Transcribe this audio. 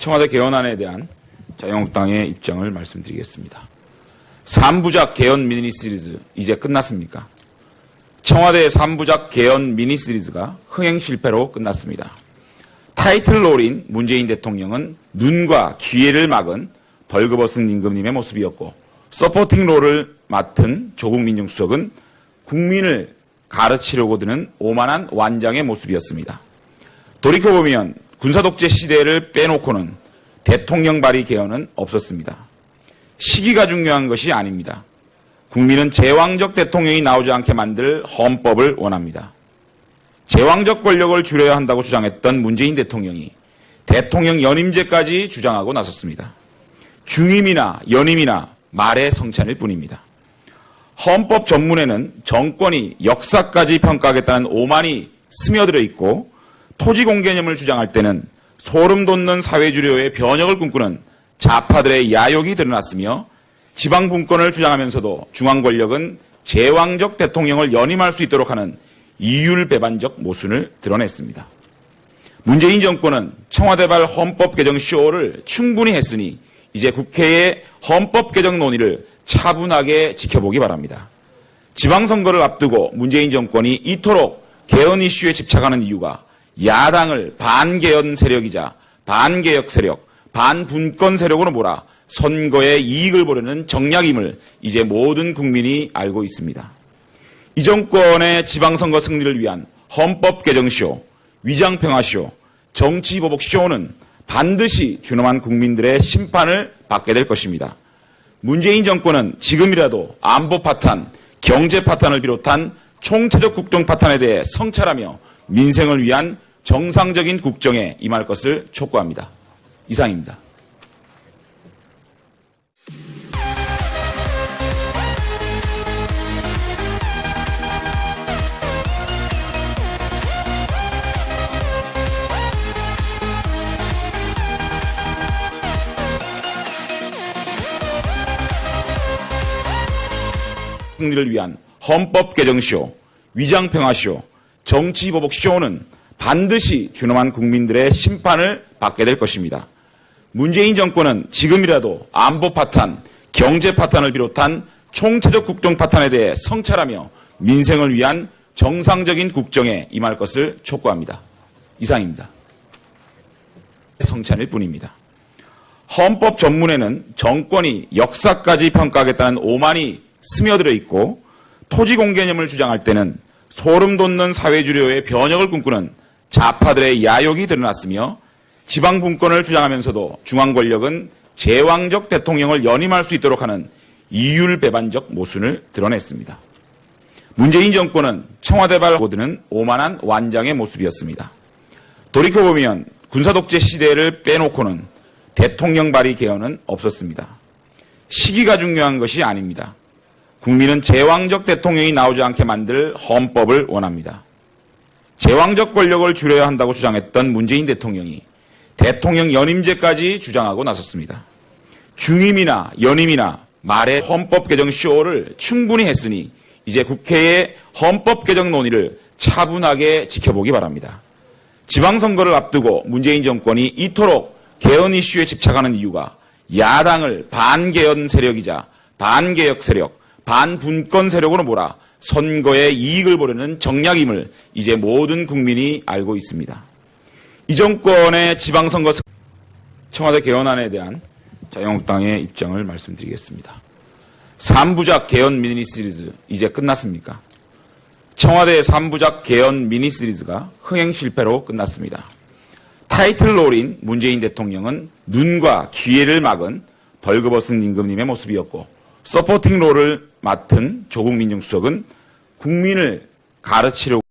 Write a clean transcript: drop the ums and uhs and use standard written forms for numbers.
청와대 개헌안에 대한 자유한국당의 입장을 말씀드리겠습니다. 3부작 개헌 미니 시리즈 이제 끝났습니까? 청와대 3부작 개헌 미니 시리즈가 흥행 실패로 끝났습니다. 타이틀롤인 문재인 대통령은 눈과 귀를 막은 벌거벗은 임금님의 모습이었고, 서포팅 롤을 맡은 조국 민정수석은 국민을 가르치려고 드는 오만한 완장의 모습이었습니다. 돌이켜보면 군사독재 시대를 빼놓고는 대통령 발의 개헌은 없었습니다. 시기가 중요한 것이 아닙니다. 국민은 제왕적 대통령이 나오지 않게 만들 헌법을 원합니다. 제왕적 권력을 줄여야 한다고 주장했던 문재인 대통령이 대통령 연임제까지 주장하고 나섰습니다. 중임이나 연임이나 말의 성찬일 뿐입니다. 헌법 전문에는 정권이 역사까지 평가하겠다는 오만이 스며들어 있고, 토지공 개념을 주장할 때는 소름 돋는 사회주의의 변혁을 꿈꾸는 좌파들의 야욕이 드러났으며, 지방 분권을 주장하면서도 중앙 권력은 제왕적 대통령을 연임할 수 있도록 하는 이율배반적 모순을 드러냈습니다. 문재인 정권은 청와대발 헌법 개정 쇼를 충분히 했으니 이제 국회의 헌법 개정 논의를 차분하게 지켜보기 바랍니다. 지방선거를 앞두고 문재인 정권이 이토록 개헌 이슈에 집착하는 이유가 야당을 반개헌 세력이자 반개혁 세력, 반분권 세력으로 몰아 선거에 이익을 보려는 정략임을 이제 모든 국민이 알고 있습니다. 이 정권의 지방선거 승리를 위한 헌법 개정쇼, 위장평화쇼, 정치보복쇼는 반드시 준엄한 국민들의 심판을 받게 될 것입니다. 문재인 정권은 지금이라도 안보 파탄, 경제 파탄을 비롯한 총체적 국정 파탄에 대해 성찰하며 민생을 위한 정상적인 국정에 임할 것을 촉구합니다. 이상입니다. 승리를 위한 헌법 개정쇼, 위장평화쇼, 정치보복쇼는 반드시 준엄한 국민들의 심판을 받게 될 것입니다. 문재인 정권은 지금이라도 안보 파탄, 경제 파탄을 비롯한 총체적 국정 파탄에 대해 성찰하며 민생을 위한 정상적인 국정에 임할 것을 촉구합니다. 이상입니다. 성찬일 뿐입니다. 헌법 전문에는 정권이 역사까지 평가하겠다는 오만이 스며들어 있고, 토지공 개념을 주장할 때는 소름 돋는 사회주의의 변혁을 꿈꾸는 좌파들의 야욕이 드러났으며, 지방 분권을 주장하면서도 중앙 권력은 제왕적 대통령을 연임할 수 있도록 하는 이율배반적 모순을 드러냈습니다. 문재인 정권은 청와대발 고드는 오만한 완장의 모습이었습니다. 돌이켜보면 군사독재 시대를 빼놓고는 대통령 발의 개헌은 없었습니다. 시기가 중요한 것이 아닙니다. 국민은 제왕적 대통령이 나오지 않게 만들 헌법을 원합니다. 제왕적 권력을 줄여야 한다고 주장했던 문재인 대통령이 대통령 연임제까지 주장하고 나섰습니다. 중임이나 연임이나 말의 헌법 개정 쇼를 충분히 했으니 이제 국회의 헌법 개정 논의를 차분하게 지켜보기 바랍니다. 지방선거를 앞두고 문재인 정권이 이토록 개헌 이슈에 집착하는 이유가 야당을 반개헌 세력이자 반개혁 세력, 반분권 세력으로 몰아 선거에 이익을 보려는 정략임을 이제 모든 국민이 알고 있습니다. 이 정권의 지방선거 청와대 개헌안에 대한 자유한국당의 입장을 말씀드리겠습니다. 3부작 개헌 미니 시리즈 이제 끝났습니까? 청와대 3부작 개헌 미니 시리즈가 흥행 실패로 끝났습니다. 타이틀롤인 문재인 대통령은 눈과 귀를 막은 벌거벗은 임금님의 모습이었고, 서포팅 롤을 맡은 조국 민정수석은 국민을 가르치려고